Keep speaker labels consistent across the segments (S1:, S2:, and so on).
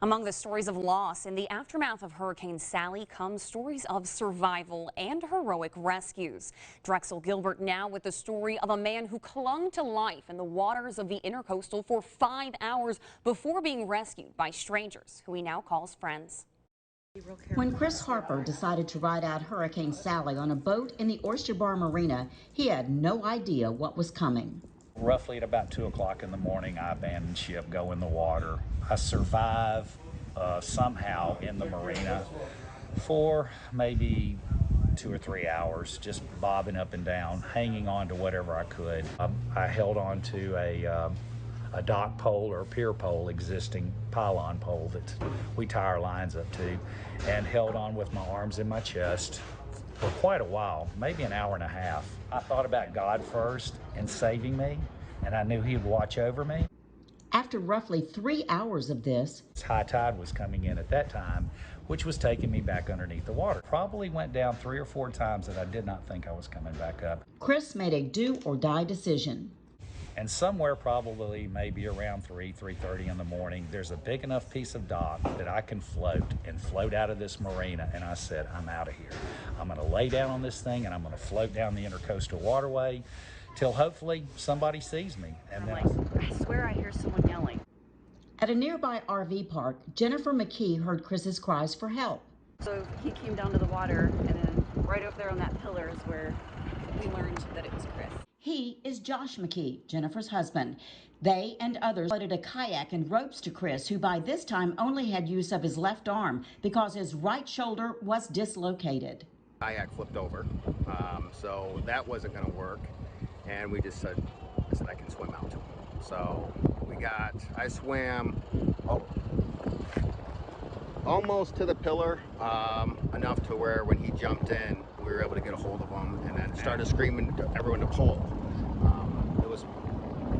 S1: Among the stories of loss in the aftermath of Hurricane Sally come stories of survival and heroic rescues. Drexel Gilbert now with the story of a man who clung to life in the waters of the Intercoastal for 5 hours before being rescued by strangers who he now calls friends.
S2: When Chris Harper decided to ride out Hurricane Sally on a boat in the Oyster Bar Marina, he had no idea what was coming.
S3: Roughly at about 2 o'clock in the morning, I abandoned ship, go in the water. I survive somehow in the marina for maybe 2 or 3 hours, just bobbing up and down, hanging on to whatever I could. I held on to a dock pole or a pier pole, existing pylon pole that we tie our lines up to, and held on with my arms in my chest for quite a while, maybe an hour and a half. I thought about God first and saving me, and I knew He would watch over me.
S2: After roughly 3 hours of this,
S3: high tide was coming in at that time, which was taking me back underneath the water. Probably went down 3 or 4 times that I did not think I was coming back up.
S2: Chris made a do or die decision.
S3: And somewhere probably maybe around 3:30 in the morning, there's a big enough piece of dock that I can float out of this marina. And I said, I'm out of here. I'm going to lay down on this thing and I'm going to float down the Intercoastal Waterway till hopefully somebody sees me. And then
S4: I swear I hear someone yelling.
S2: At a nearby RV park, Jennifer McKee heard Chris's cries for help.
S4: So he came down to the water, and then right over there on that pillar is where we learned that it was Chris.
S2: He is Josh McKee, Jennifer's husband. They and others loaded a kayak and ropes to Chris, who by this time only had use of his left arm because his right shoulder was dislocated.
S5: Kayak flipped over, so that wasn't going to work, and we just said, I can swim out to him. So I swam almost to the pillar, enough to where when he jumped in, we were able to get a hold of him and then started screaming to everyone to pull. It was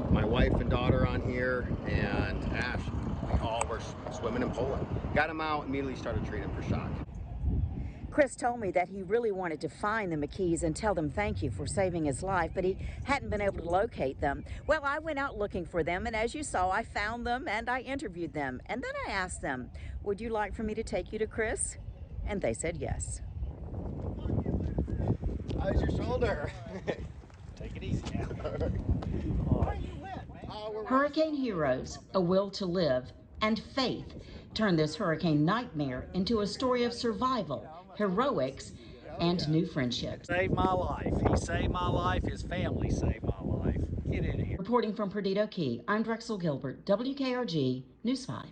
S5: my wife and daughter on here and Ash. We all were swimming and pulling. Got him out, immediately started treating him for shock.
S6: Chris told me that he really wanted to find the McKees and tell them thank you for saving his life, but he hadn't been able to locate them. Well, I went out looking for them, and as you saw, I found them and I interviewed them. And then I asked them, would you like for me to take you to Chris? And they said yes.
S5: How's your shoulder?
S3: take it easy now.
S2: Hurricane heroes, a will to live, and faith turned this hurricane nightmare into a story of survival, heroics, and new friendships.
S3: Saved my life. He saved my life. His family saved my life. Get in here.
S2: Reporting from Perdido Key, I'm Drexel Gilbert, WKRG News 5.